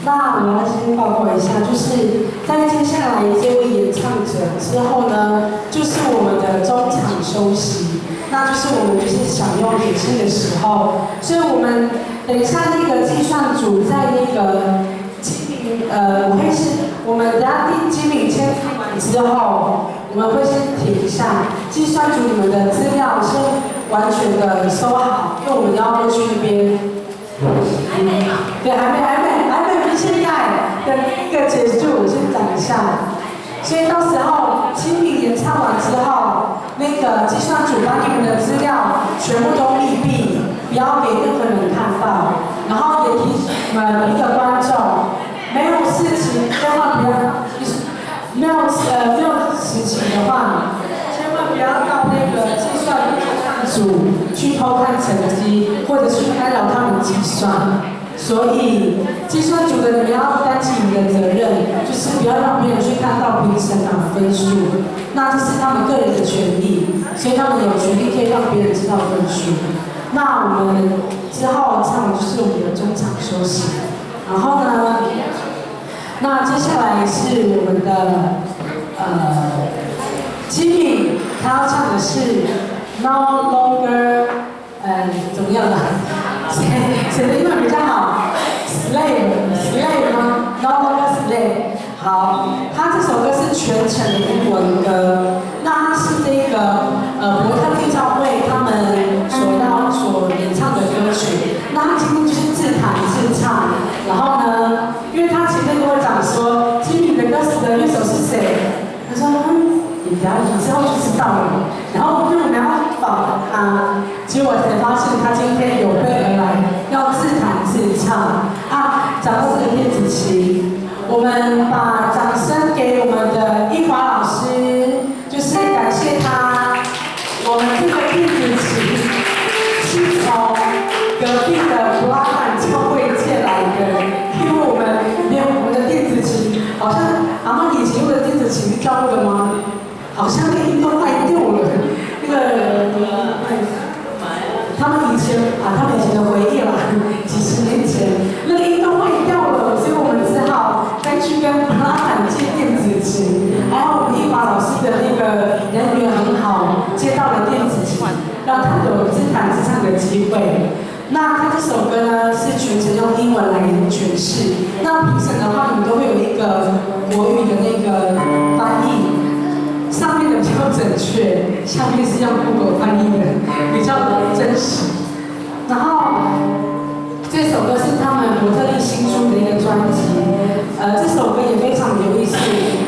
那我要先报告一下，就是在接下来这位演唱者之后呢，就是我们的中场休息，那就是我们就是享用点心的时候，所以我们等一下那个计算组在那个我会先，我们等下金敏签唱完之后，我们会先停一下，计算组你们的资料先完全的收好，因为我们要过去那边。还没嘛？对，还没，现在的一个结束，我先讲一下。所以到时候清明演唱完之后，那个计算组把你们的资料全部都密闭，不要给任何人看到。然后也提醒你们一个观众，没有事情千万不要，没有事情的话，千万不要到那个计算组去偷看成绩，或者去干扰他们计算。所以计算组的你们要担起你的责任，就是不要让别人去看到评审打的分数。那这是他们个人的权利，所以他们有权利可以让别人知道分数。那我们之后唱的就是我们的中场休息。然后呢，那接下来是我们的金敏，他要唱的是 No Longer 怎么样的？谁的英文比较好 ？Slave 吗 ？No Longer Slave。好，他这首歌是全程的英文歌，那它是这个伯特利教会他们所演唱的歌曲。那他今天就是自弹自唱，然后呢，因为他前面跟我讲说，金敏的歌词的乐手是谁，他说你之后就知道了。然后因为我们要访他，结果我才发现他今天有备而来，要自弹自唱啊。讲到这个电子琴，我们把掌声给我们的一华老师，就是感谢他。我们这个电子琴是从隔壁的布拉曼教会借来的，因为我们的电子琴好像阿妈以前用的电子琴是教会的吗？好像那个音都坏掉了，他们以前的回忆啦，几十年前那个音都坏掉了，所以我们只好再去跟布拉曼借电子琴。还好我们一华老师的那个人缘很好，借到了电子琴，让他有自弹自唱的机会。那他这首歌呢是全程用英文来诠释。那评审的话，你们都会有一个国语的那个翻译。上面的比较准确，下面是用 Google 翻译的，比较真实。然后这首歌是他们伯特利新出的一个专辑，这首歌也非常有意思。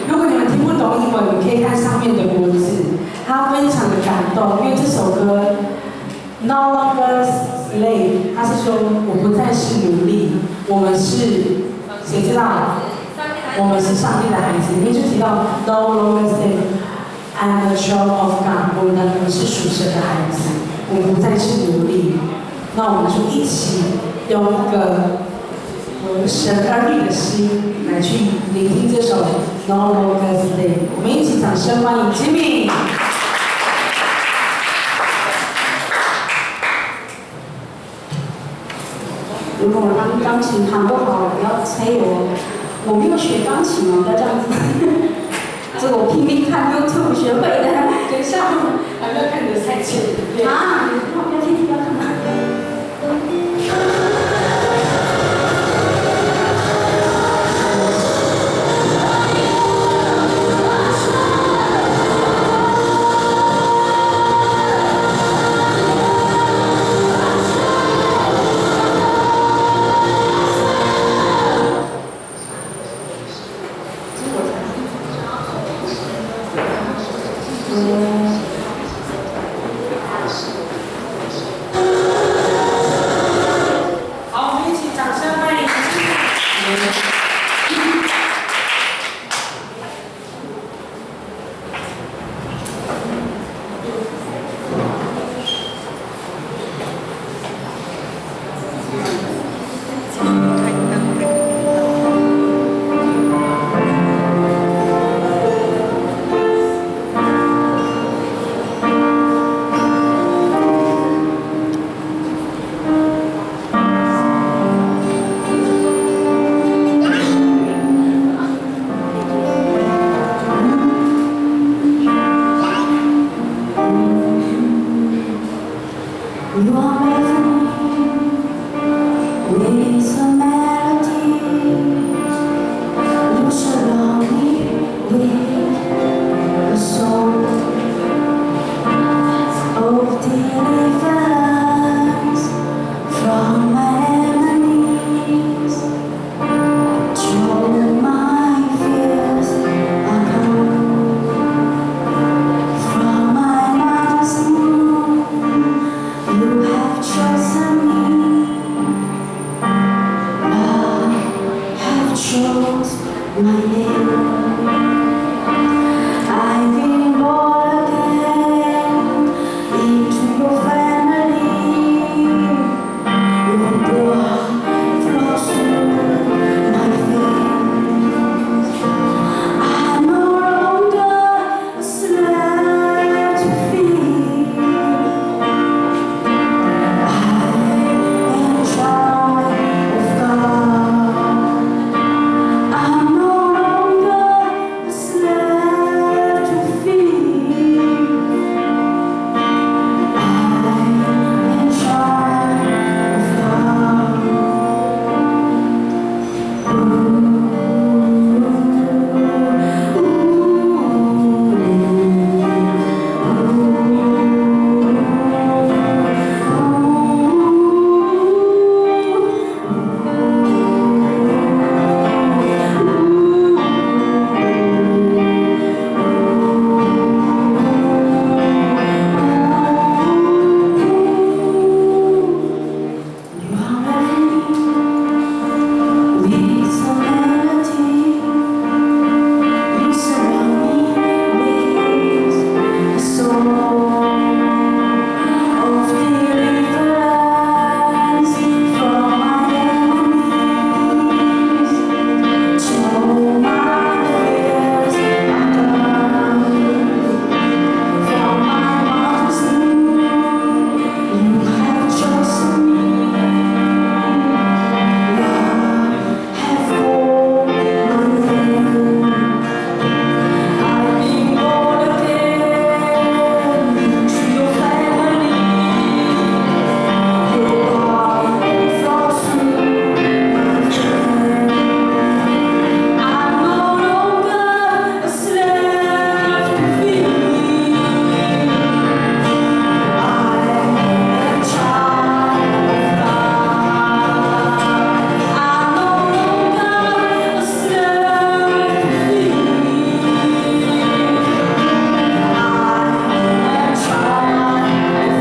如果你们听不懂英文，你可以看上面的国字，它非常的感动，因为这首歌 No Longer Slave， 它是说我不再是奴隶，我们是谁知道？我们是上帝的孩子，里面就提到 No Longer Slave。I'm a child of God， 我们是属神的孩子，我们不再是奴隶。那我们就一起用一个神儿女的心来去聆听这首 No Longer Slave。我们一起掌声欢迎吉米。如果我钢琴弹不好，不要催我，我没有学钢琴哦，不要这样子。这个我拼命看 YouTube 学会的。等一下，还没有看你的赛前。啊，不要听，不要看。chose my name. I've been born again into your family. Your blood flows through my veins. I'm no longer a slave to fear. I am a child of God. I'm no longer a slave to fear. I am a child of You are everything with a melody. You surround me with a song of deliverance from my enemies. Till my fears are gone. From my mother's womb, you have chosen me. Have called my name. I've been born again to your family. Your blood flows through my veins. I'm no longer a slave to fear. I am a child of God. I'm no longer a slave to fear. I am a child of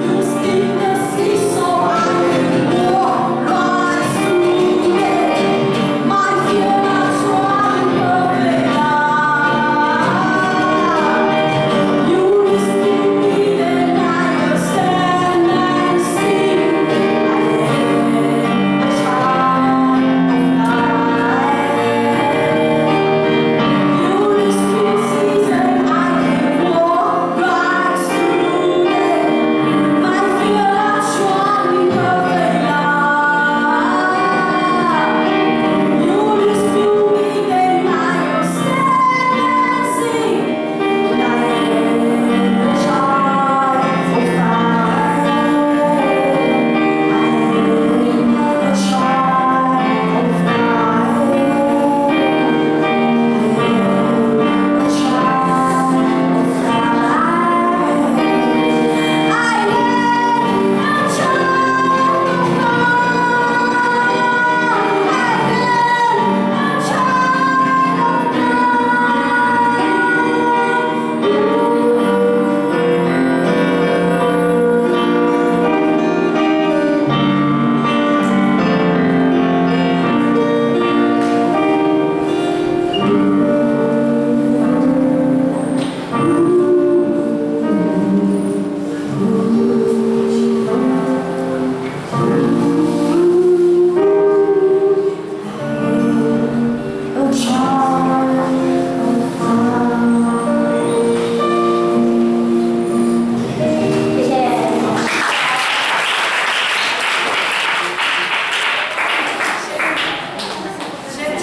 You speak the sea so I can walk right through it. My fear not one perfect love. You rescue me, then I will stand and sing. I am a child of God. You rescue seas and I can walk right through them. My fear not shown me perfect love. You rescue me, then I will stand and sing. I am a child of God. I am a child of God.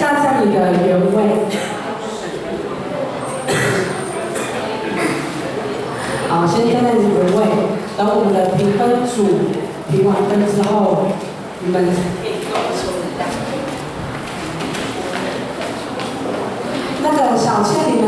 站在你的原位。好，先站在你的原位，等我们的评分组评完分之后，你们可以跟我说。那个小小倩你们。